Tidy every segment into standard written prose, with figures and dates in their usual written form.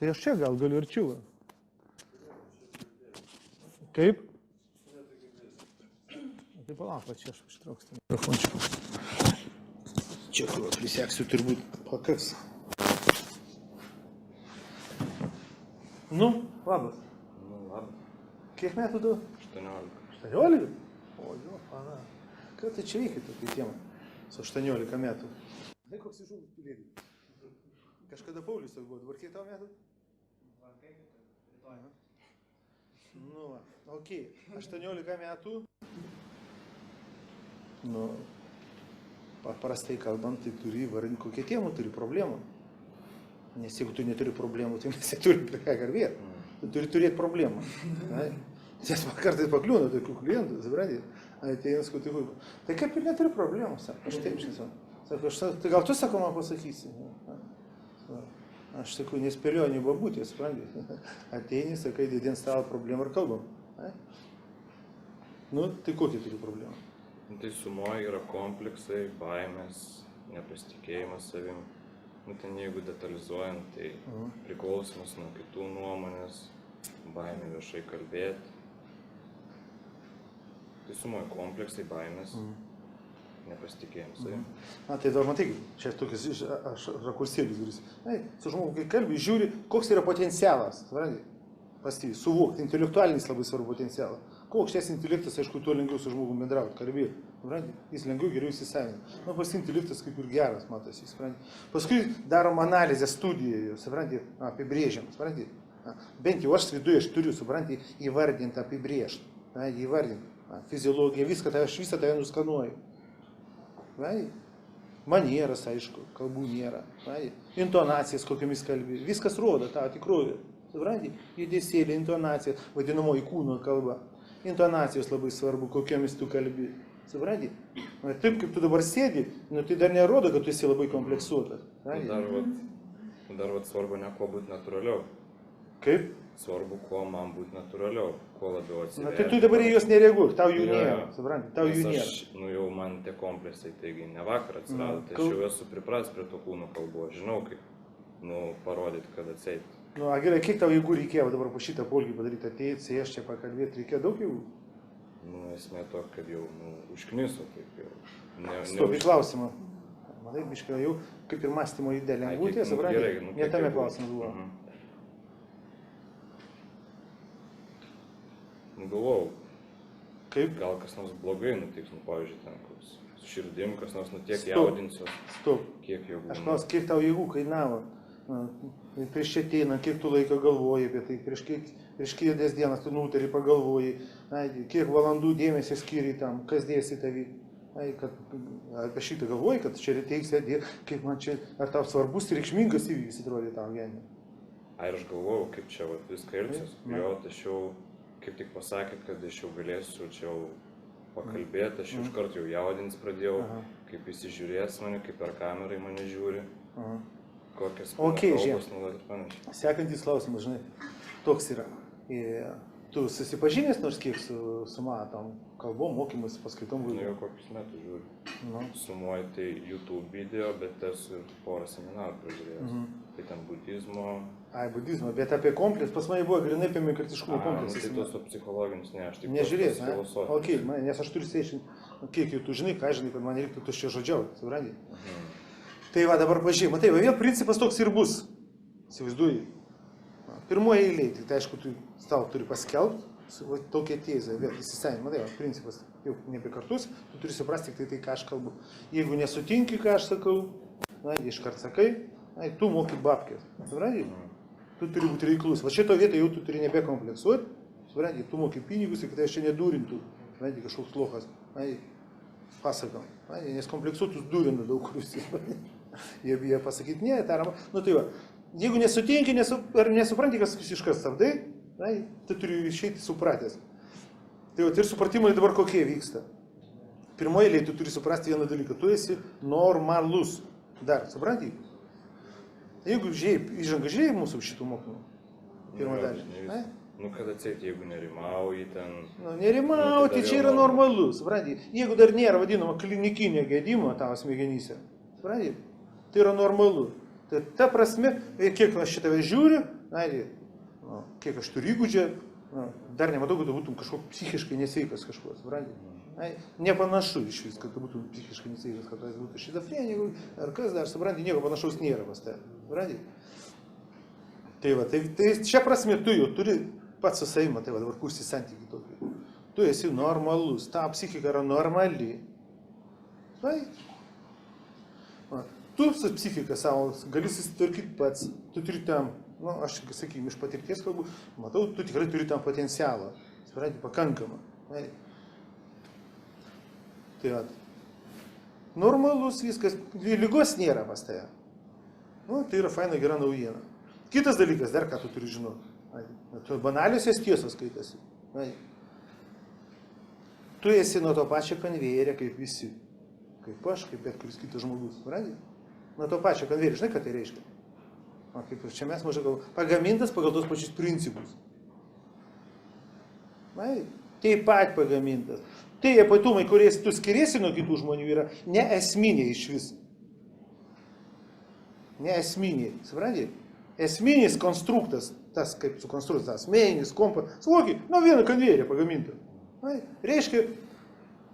Tai aš čia gal galiu arčiau. Kaip? Tai palauk, čia aš ištrauksiu mikrofončiuką. Čia kur prisiaksiu turbūt pakaks. Nu, labas. Nu, labas. Kiek metų tu? 18. 18? O, jo, pana. Ką tai čia veikia tokia tema? Su 18 metų. Tai koks įžūlus pilėlis. Kažkada Paulius toks buvo, dabar kiek tau metų? 25. Nu, okei. 18 metų. Nu, paprastai kalbant, tai turi įvardinti, kokie tėmų turi problemų. Nes jeigu tu neturi problemų, tai mes neturim prie ką kalbėti. Tu turi turėti problemą. Nes man kartais pakliūna tokių klientų, supranti, ateina skutiku. Tai kaip ir neturi problemų, sako, aš taip šis. Sako, tai gal tu, sako, man pasakysi. Aš sakau, nespėlioju, nebabūtė, supranti. Ateini, sakai, dėdien stalo problemą ir kalbam. Nu, tai kokie turi problemą? Tai sumoje yra kompleksai, baimės, nepasitikėjimas savim. Nu, ten jeigu detalizuojant, tai priklausomas nuo kitų nuomonės, baimė viešai kalbėti. Tai sumoje kompleksai, baimės, nepasitikėjimas savim. Na, tai dar matai, čia tokias rakursėlis duris. Su žmogu, kai kalbi, žiūri, koks yra potencialas. Pastį, suvokti, intelektualinis labai svarbu potencialą. Kuo aukštesnis intelektas, aišku, tuo lengviau su žmogum bendrauti, kalbėti. Jis lengviau geriau įsisavina. Nu, pats intelektas kaip ir geras, matosi, supranti. Paskui darom analizę, studiją, supranti, apibrėžiam, supranti. Bent jau aš viduje, aš turiu, supranti, įvardinti, apibrėžti, įvardinti. Fiziologiją, visą tave nuskanuoju. Manieras, aišku, kalbų nėra. Intonacijas, kokiamis kalbi. Viskas rodo tą tikrovę. Supranti, judesėlė, intonacija, vadinamoji kūno kalba. Intonacijos labai svarbu, kokiamis tu kalbi. Supranti? Taip, kaip tu dabar sėdi, tai dar nerodo, kad tu esi labai kompleksuotas. Dar svarbu ne kuo būti natūraliau. Kaip? Svarbu, kuo man būti natūraliau, kuo labiau atsiverti. Tai tu dabar į juos nereaguok, tau jų nėra. Supranti, tau jų nėra. Nu jau man tie kompleksai, taigi ne vakar atsirado, tai aš jau esu pripratęs prie to kūno kalbos. Žinau, kaip parodyti, kad atseit. Nu, gerai, kiek tau jėgų reikėjo dabar po šitą polgį padaryti, ateiti, sėsti čia pakalbėti, reikėjo daug jėgų? Nu, esmė to, kad jau užkniso, taip jau. Stovi klausimą. Matai, biškai jau kaip ir mąstymo įdėlė lengvutė, supranti? Ne tame klausimas buvo. Nu, galvojau, kaip? Gal kas nors blogai nutiks, pavyzdžiui, ten koks su širdim, kas nors tiek jaudinsiu. Stop. Kiek jėgų. Aš klausiu, kiek tau jėgų kainavo? Prieš čia ateina, kiek tu laiko galvoji apie tai, prieš kėdės dienas tu nutari pagalvoji, kiek valandų dėmesio skiri tam, kas dėsi tavį, apie šitą galvoji, kad čia reiteiksi, kaip man čia, ar tau svarbus ir reikšmingas įvykis atrodė tau gyvenime. Ar aš galvojau, kaip čia viską elgsis, jo, tačiau kaip tik pasakė, kad aš jau galėsiu čia pakalbėti, aš iš karto jau jaudins pradėjau, kaip įsižiūrės mane, kaip per kamerą į mane žiūri. Kokias kalbos naudoti ir panašiai. Sekantis klausimas, žinai, toks yra. Tu susipažinęs nors kiek su matom kalbom, mokymus, paskaitom? Nu jau kokius metus žiūriu. Sumuoju tai YouTube video, bet esu ir porą seminarų pražiūrėjęs. Tai ten budizmo. Budizmo, bet apie kompleks, pas mane buvo grinai apie mikritiškumo kompleksas. Tai tos psichologinis, ne, aš tik nežiūrės, filosofijos. Ok, nes aš turiu sėšinti, kiek jau tu žinai, ką žinai, kad man reiktų tuščia žodžiauti, supranti? Tai va, dabar pažiūrėjau, matai, vėl principas toks ir bus, įsivaizduoji. Pirmoje eilėje, tai aišku, tu tau turi paskelbti, tokia tezė, vėl įsisavini, matai, principas jau nebekartus, tu turi suprasti tik tai, ką aš kalbu. Jeigu nesutinki, ką aš sakau, iškart sakai, tu moki babkės, supranti? Tu turi būti reiklus. Va šito vietą jau tu turi nebekompleksuoti, supranti, tu moki pinigus ir kad aš čia nedurintų, supranti, kažkoks lochas, pasakam, nes kompleksuotus durina daug kurius. Jie bijo pasakyti, ne, tarama. Nu tai va, jeigu nesutinki, ar nesupranti, kas visiškas stabdai, tai turi išeiti supratęs. Tai va, ir supratimai dabar kokie vyksta. Pirmoje eilėje tu turi suprasti vieną dalyką, tu esi normalus. Dar, supranti? Jeigu žiūrėjai mūsų šitų mokymų, pirmą dalį. Nu, kad atsėti, jeigu nerimauji ten... Nu, nerimauti, čia yra normalu, supranti? Jeigu dar nėra vadinama klinikinė gedimo tavo smegenyse, supranti? Tai yra normalu. Tai ta prasme, kiek aš šitą žiūriu, na, kiek aš turiu įgūdžią, dar nematau, kad tu būtum kažkoks psichiškai nesveikas kažkuo, supranti? Nepanašu iš vis, kad tu būtum psichiškai nesveikas, kad tu būtum šizofrenijų, ar kas dar, supranti, nieko panašaus nėra pas tave, supranti? Tai va, tai šia prasme tu jau turi pats su savimi, tai va, dabar kursi santykį tokį. Tu esi normalus, ta psichika yra normali. Tai, va, tu su psichika savo gali susitvarkyti pats, tu turi tam, aš, sakykime, iš patirties kalbu, matau, tu tikrai turi tam potencialą, supranti, pakankamą. Tai va, normalus viskas, lygos nėra pas tave. Tai yra faina, gera naujiena. Kitas dalykas, dar ką tu turi žinoti. Tu banaliosios tiesos skaitasi. Tu esi nuo to pačio konvejerio kaip visi. Kaip aš, kaip bet kuris kitas žmogus. Nuo to pačio konvejerio. Žinai, ką tai reiškia? Kaip ir čia mes mažai kalbame. Pagamintas pagal tos pačius principus. Taip pat pagamintas. Tie ypatumai, kuriais tu skiriesi nuo kitų žmonių, yra neesminiai iš vis. Neesminiai. Supranti? Esminis konstruktas, tas kaip sukonstruotas, tas asmeninis, kompas, suvoki, nuo vieno konvejerio pagaminta. Reiškia,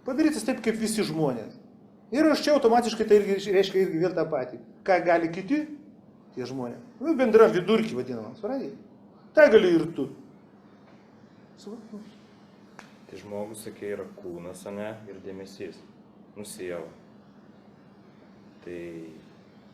padarytas taip, kaip visi žmonės. Ir aš čia automatiškai tai reiškia irgi vėl tą patį. Ką gali kiti, tie žmonės. Bendram vidurkį vadinamam, supranti? Tai gali ir tu. Tai žmogus, sakė, yra kūnas, ane, ir dėmesys. Siela. Tai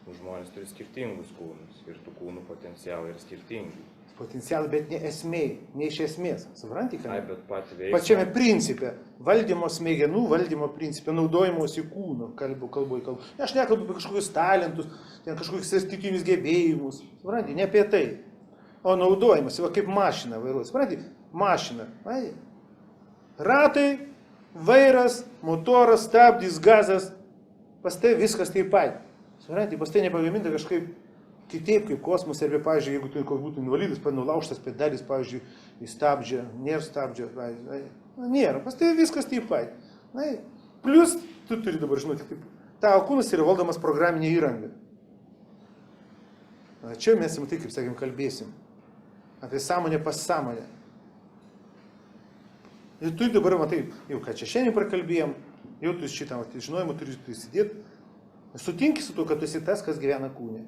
žmonės turi skirtingus kūnus ir tų kūnų potencialai yra skirtingi. Potencialai, bet ne esmei, ne iš esmės. Supranti, ką? Bet patį veiksmą. Pačiame principe, valdymo smegenų, valdymo principe, naudojimuosi kūno, kalboje. Aš nekalbu apie kažkokius talentus, kažkokius statistinius gebėjimus. Supranti, ne apie tai. O naudojimas, kaip mašina vairuoja. Supranti, mašina. Ratai, vairas, motoras, stabdis, gazas. Pas tai viskas taip pat. Supranti, pas tai nepagaminta kažkaip kitaip, kaip kosmos, arba, pavyzdžiui, jeigu tu būtų invalidas, nulaužtas pedalis, pavyzdžiui, į stabdžią, nėra stabdžio, nėra, pas tai viskas taip pat. Plius, tu turi dabar žinoti, tavo kūnas yra valdomas programinė įranga. Čia mes tai, kaip sakėm, kalbėsim. Apie sąmonę pas sąmonę. Ir tu dabar, matai, jau ką čia šiandien prakalbėjom, jau tu šitą žinojimą turi įsidėti. Sutinki su tuo, kad tu esi tas, kas gyvena kūne.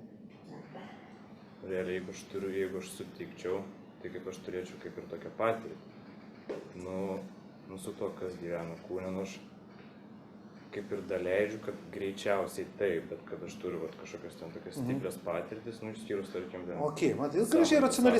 Realiai, jeigu aš sutikčiau, tai kaip aš turėčiau kaip ir tokią patirtį. Su to, kas gyvena kūne, aš kaip ir daleidžiu, kad greičiausiai taip, bet kad aš turiu kažkokias ten tokias stiprias patirtis, išskyrus, tarkim, Ok, man tai gražiai racionaliai.